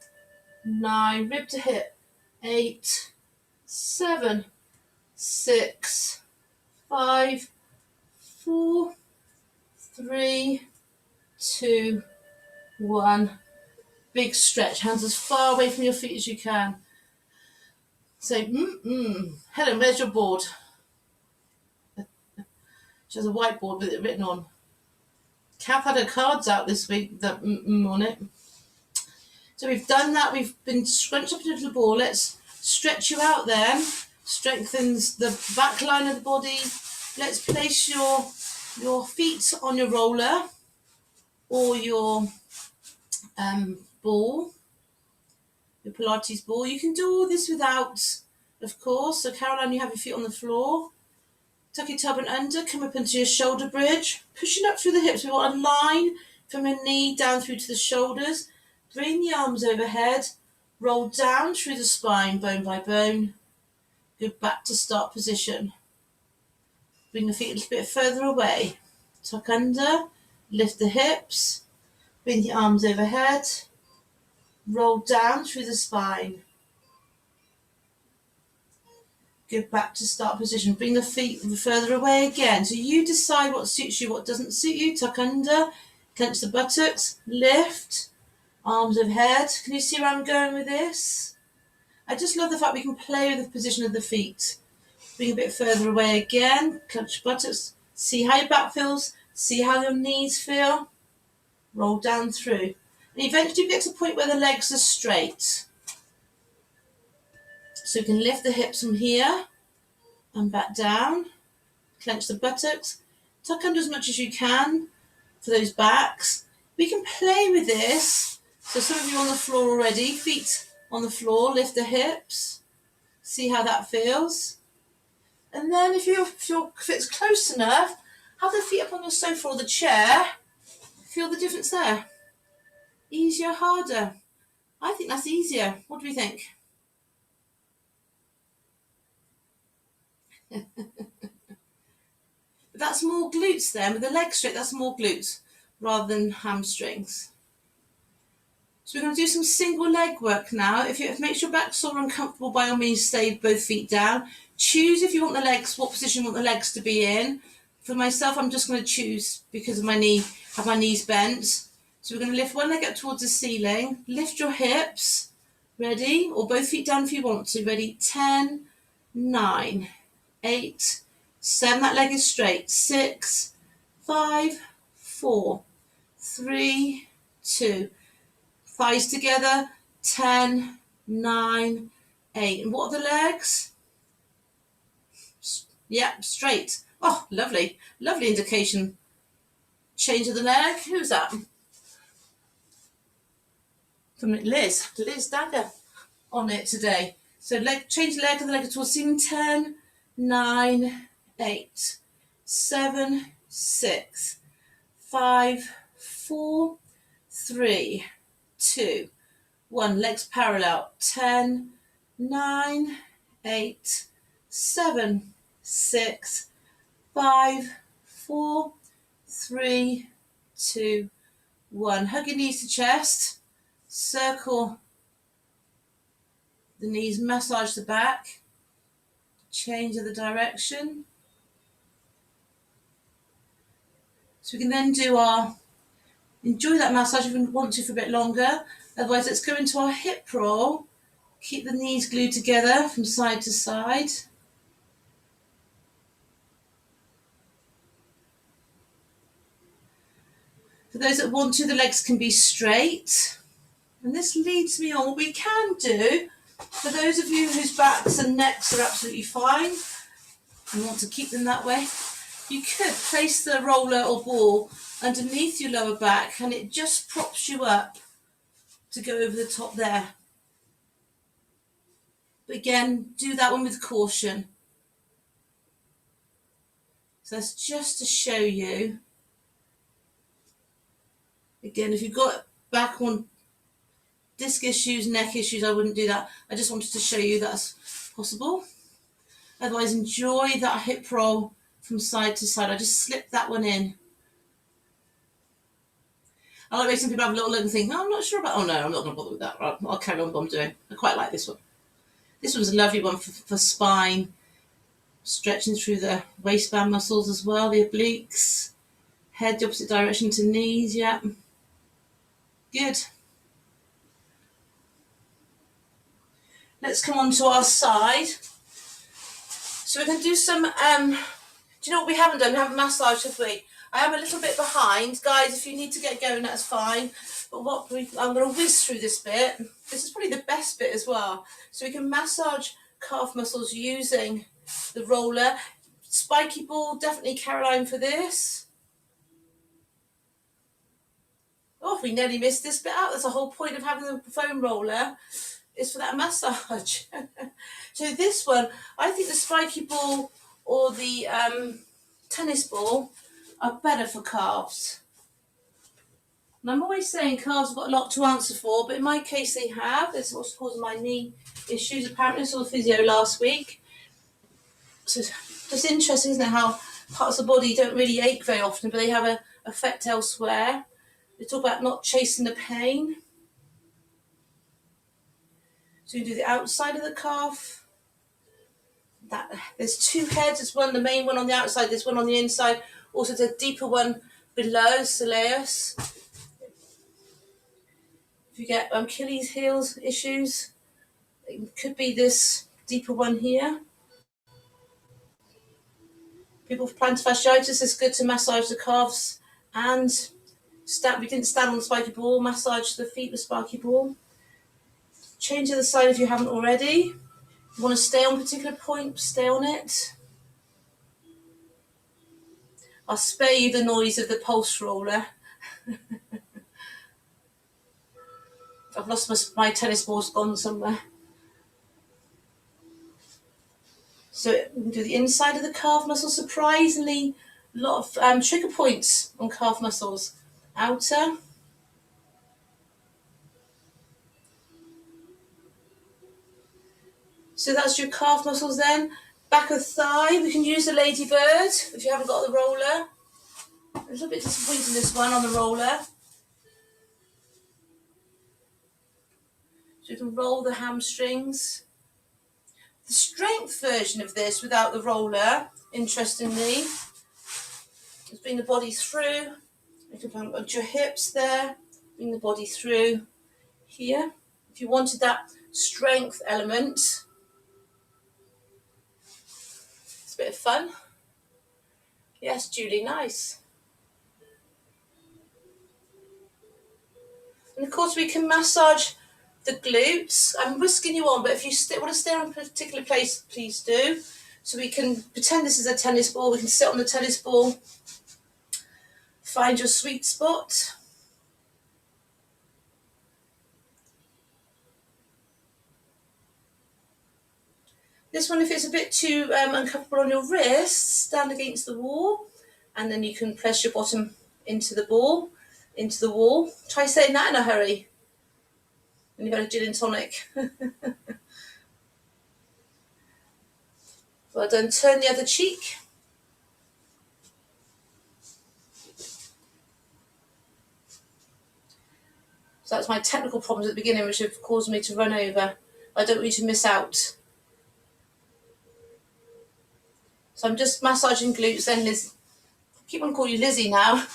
9, rib to hip. 8, 7, 6, 5, 4, 3, 2, 1. Big stretch. Hands as far away from your feet as you can. Say, Helen, where's your board? She has a whiteboard with it written on. Kath had her cards out this week, on it. So we've done that. We've been scrunched up into a little ball. Let's stretch you out then. Strengthens the back line of the body. Let's place your feet on your roller or your ball, your Pilates ball. You can do all this without, of course. So Caroline, you have your feet on the floor. Tuck your turban under, come up into your shoulder bridge, pushing up through the hips. We want a line from your knee down through to the shoulders. Bring the arms overhead, roll down through the spine, bone by bone. Go back to start position. Bring the feet a little bit further away. Tuck under, lift the hips, bring the arms overhead, roll down through the spine. Go back to start position. Bring the feet further away again. So you decide what suits you, what doesn't suit you. Tuck under, clench the buttocks, lift, arms overhead. Can you see where I'm going with this? I just love the fact we can play with the position of the feet. Bring a bit further away again, clench buttocks. See how your back feels. See how your knees feel. Roll down through. And eventually you get to the point where the legs are straight. So you can lift the hips from here and back down. Clench the buttocks. Tuck under as much as you can for those backs. We can play with this. So some of you on the floor already, feet on the floor, lift the hips. See how that feels. And then if it's close enough, have the feet up on the sofa or the chair. Feel the difference there. Easier, harder? I think that's easier. What do we think? That's more glutes then. With the legs straight, that's more glutes rather than hamstrings. So we're going to do some single leg work now. If it makes your back sore uncomfortable, by all means, stay both feet down. Choose if you want the legs, what position you want the legs to be in. For myself, I'm just going to choose because of my knee, have my knees bent. So we're going to lift one leg up towards the ceiling. Lift your hips. Ready? Or both feet down if you want to. Ready? 10, 9, 8, 7. That leg is straight. 6, 5, 4, 3, 2. Thighs together. 10, 9, 8. And what are the legs? Yep, straight. Oh, lovely. Lovely indication. Change of the leg. Who's that? From Liz. Liz Dagger on it today. So change the leg of the leg towards ceiling. 10, 9, 8, 7, 6, 5, 4, 3, 2, 1. Legs parallel. 10, 9, 8, 7, 6, 5, 4, 3, 2, 1. Hug your knees to chest. Circle the knees, massage the back. Change of the direction. So we can then do enjoy that massage if we want to for a bit longer. Otherwise, let's go into our hip roll. Keep the knees glued together from side to side. For those that want to, the legs can be straight. And this leads me on what we can do. For those of you whose backs and necks are absolutely fine and want to keep them that way, you could place the roller or ball underneath your lower back and it just props you up to go over the top there. But again, do that one with caution. So that's just to show you. Again, if you've got back on disc issues, neck issues, I wouldn't do that. I just wanted to show you that's possible. Otherwise, enjoy that hip roll from side to side. I just slipped that one in. I like making some people have a little look and think, no, I'm not sure about, oh no, I'm not going to bother with that. I'll carry on what I'm doing. I quite like this one. This one's a lovely one for spine, stretching through the waistband muscles as well, the obliques. Head the opposite direction to knees, yeah. Good. Let's come on to our side. So we can do some, do you know what we haven't done? We haven't massaged, have we? I am a little bit behind. Guys, if you need to get going, that's fine. But I'm going to whiz through this bit. This is probably the best bit as well. So we can massage calf muscles using the roller. Spiky ball, definitely Caroline for this. Oh, we nearly missed this bit out. That's the whole point of having the foam roller, is for that massage. So this one, I think the spiky ball or the tennis ball are better for calves. And I'm always saying calves have got a lot to answer for, but in my case they have. This is what's causing my knee issues. Apparently I saw the physio last week. So it's interesting, isn't it, how parts of the body don't really ache very often, but they have an effect elsewhere. They talk about not chasing the pain. So you do the outside of the calf. There's two heads. There's one, the main one on the outside. There's one on the inside. Also, the deeper one below, soleus. If you get Achilles heels issues, it could be this deeper one here. People with plantar fasciitis, it's good to massage the calves and we didn't stand on the spiky ball, massage the feet with spiky ball. Change to the side if you haven't already. You want to stay on a particular point, stay on it. I'll spare you the noise of the pulse roller. I've lost my tennis ball's gone somewhere. So we can do the inside of the calf muscle. Surprisingly, a lot of trigger points on calf muscles. Outer. So that's your calf muscles then. Back of thigh, we can use the ladybird if you haven't got the roller. A little bit disappointing this one on the roller. So you can roll the hamstrings. The strength version of this without the roller, interestingly, is bring the body through. You can put your hips there, bring the body through here. If you wanted that strength element, it's a bit of fun. Yes, Julie, nice. And of course we can massage the glutes. I'm whisking you on, but if you want to stay on a particular place, please do. So we can pretend this is a tennis ball. We can sit on the tennis ball. Find your sweet spot. This one, if it's a bit too uncomfortable on your wrists, stand against the wall, and then you can press your bottom into the wall. Try saying that in a hurry. And you've had a gin and tonic. Well done. Turn the other cheek. So that's my technical problems at the beginning, which have caused me to run over. I don't want you to miss out. So I'm just massaging glutes. Then Liz, I keep on calling you Lizzie now.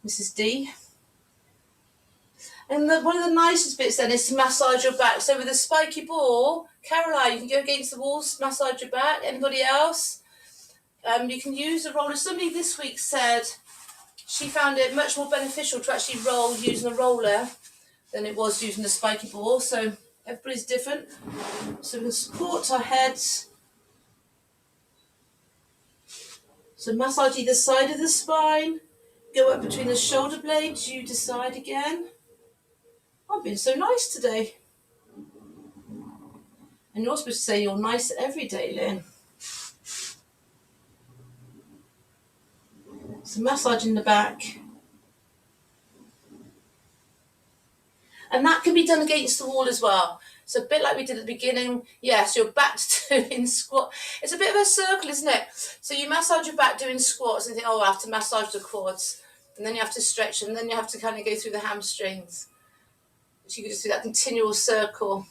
Mrs. D. And one of the nicest bits then is to massage your back. So with a spiky ball, Caroline, you can go against the walls, massage your back. Anybody else? You can use a roller. Somebody this week said she found it much more beneficial to actually roll using a roller than it was using the spiky ball. So everybody's different. So we can support our heads. So massage either side of the spine. Go up between the shoulder blades. You decide again. I've been so nice today. And you're supposed to say you're nice every day, Lynn. So massaging the back. And that can be done against the wall as well. So a bit like we did at the beginning. Yes, you're back to doing squat. It's a bit of a circle, isn't it? So you massage your back doing squats and think, oh, I have to massage the quads. And then you have to stretch them. And then you have to kind of go through the hamstrings. So you can just do that continual circle.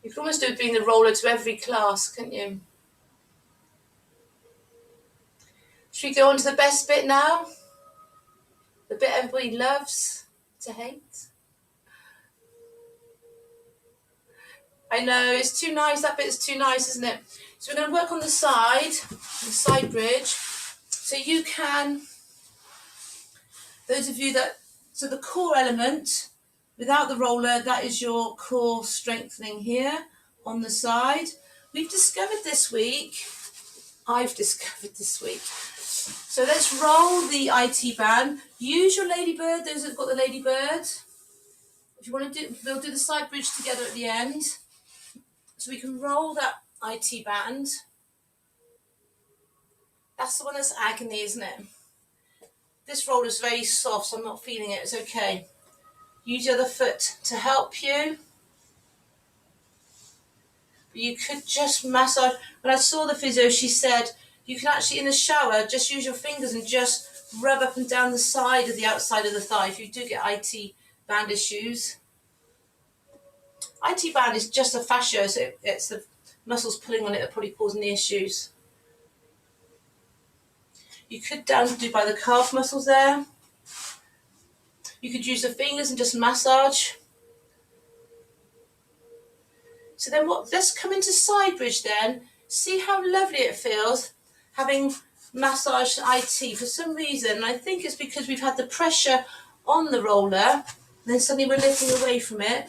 You can almost do it being the roller to every class, can't you? Should we go on to the best bit now? The bit everybody loves to hate. I know, it's too nice. That bit's too nice, isn't it? So we're going to work on the side bridge. So you can, those of you that, so the core element, without the roller, that is your core strengthening here on the side. We've discovered this week, I've discovered this week. So let's roll the IT band. Use your ladybird, those that've got the ladybird. If you want to do, we'll do the side bridge together at the end. So we can roll that IT band. That's the one that's agony, isn't it? This roll is very soft, so I'm not feeling it. It's okay. Use your other foot to help you. You could just massage. When I saw the physio, she said you can actually, in the shower, just use your fingers and just rub up and down the side of the outside of the thigh if you do get IT band issues. IT band is just a fascia, so it's the muscles pulling on it that are probably causing the issues. You could do by the calf muscles there. You could use the fingers and just massage. So then let's come into side bridge then. See how lovely it feels having massaged IT. For some reason, I think it's because we've had the pressure on the roller, and then suddenly we're lifting away from it.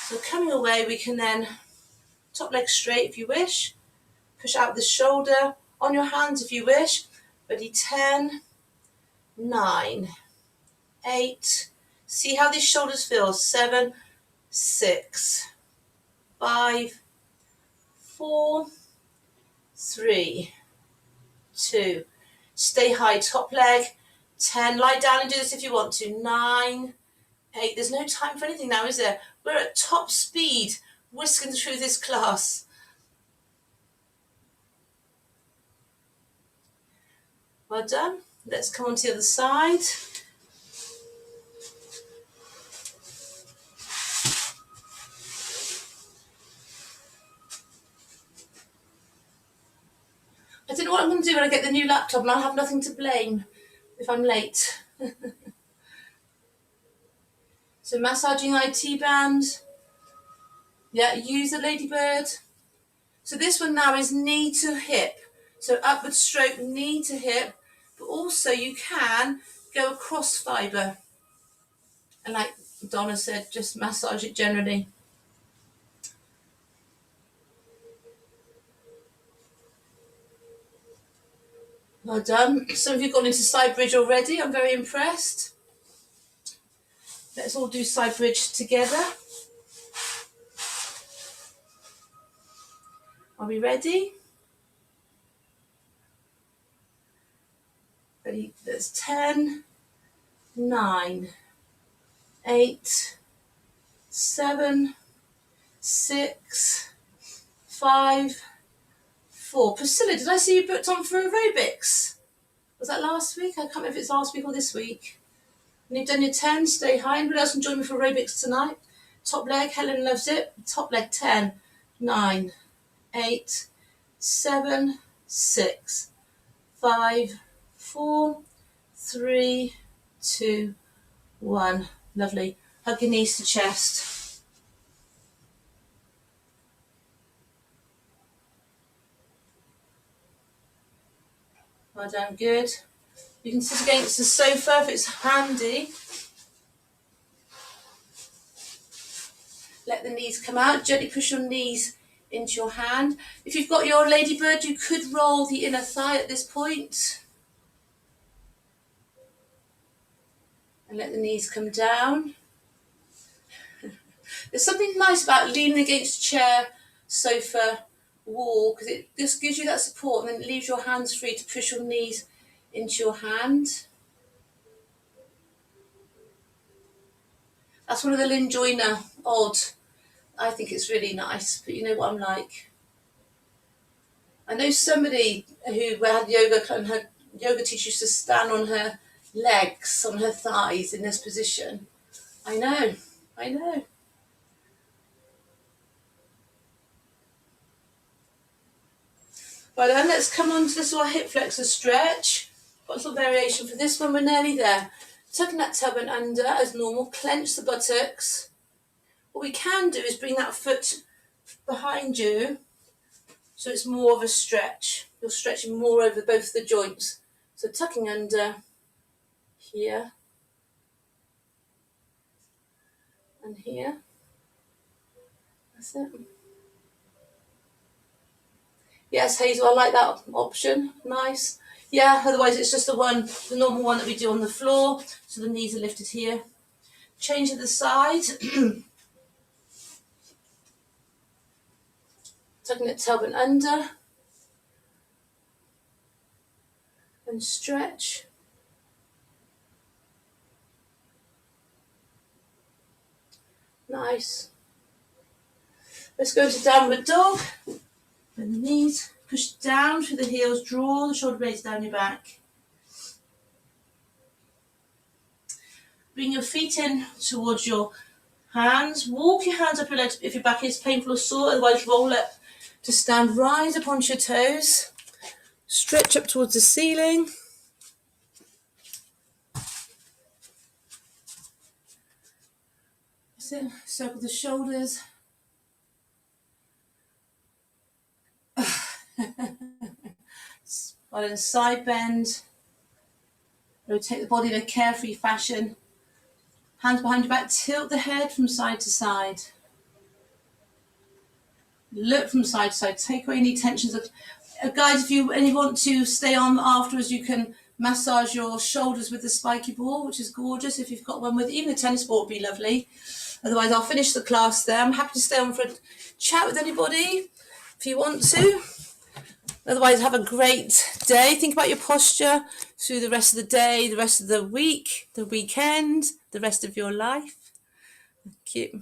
So coming away, we can then top leg straight if you wish. Push out the shoulder on your hands if you wish. Ready, 10, 9, 8. See how these shoulders feel. 7, 6, 5, 4, 3, 2. Stay high, top leg. 10. Lie down and do this if you want to. 9, 8. There's no time for anything now, is there? We're at top speed, whisking through this class. Well done. Let's come on to the other side. I don't know what I'm going to do when I get the new laptop, and I'll have nothing to blame if I'm late. So massaging IT band. Yeah, use the ladybird. So this one now is knee to hip. So upward stroke, knee to hip. But also you can go across fibre. And like Donna said, just massage it generally. Well done. Some of you have gone into side bridge already. I'm very impressed. Let's all do side bridge together. Are we ready? Ready? That's 10, 9, 8, 7, 6, 5, 4. Priscilla, did I see you booked on for aerobics? Was that last week? I can't remember if it's last week or this week. And you've done your 10, stay high. Anybody else can join me for aerobics tonight? Top leg, Helen loves it. Top leg, 10, 9, 8, 7, 6, 5, 4, 3, 2, 1. Lovely. Hug your knees to chest. Well done, good. You can sit against the sofa if it's handy. Let the knees come out. Gently push your knees into your hand. If you've got your ladybird, you could roll the inner thigh at this point. And let the knees come down. There's something nice about leaning against chair, sofa, wall, because it just gives you that support, and then it leaves your hands free to push your knees into your hand. That's one of the Lynn Joyner odd. I think it's really nice, but you know what I'm like. I know somebody who had yoga, and her yoga teacher used to stand on her legs, on her thighs in this position. I know. Right then, let's come on to this little hip flexor stretch. Got a little variation for this one, we're nearly there. Tucking that tailbone under as normal, clench the buttocks. What we can do is bring that foot behind you So it's more of a stretch. You're stretching more over both the joints. So tucking under here and here. That's it. Yes, Hazel, I like that option. Nice. Yeah, otherwise it's just the normal one that we do on the floor. So the knees are lifted here. Change to the side. Tucking the tailbone under. And stretch. Nice. Let's go to downward dog. Bend the knees. Push down through the heels. Draw the shoulder blades down your back. Bring your feet in towards your hands. Walk your hands up your legs if your back is painful or sore. Otherwise, roll up to stand. Rise up onto your toes. Stretch up towards the ceiling. That's it. Circle the shoulders. Follow side bend. Rotate the body in a carefree fashion. Hands behind your back. Tilt the head from side to side. Look from side to side. Take away any tensions. Guys, if you want to stay on afterwards, you can massage your shoulders with the spiky ball, which is gorgeous. If you've got one with, even a tennis ball would be lovely. Otherwise, I'll finish the class there. I'm happy to stay on for a chat with anybody if you want to. Otherwise, have a great day. Think about your posture through the rest of the day, the rest of the week, the weekend, the rest of your life. Thank you.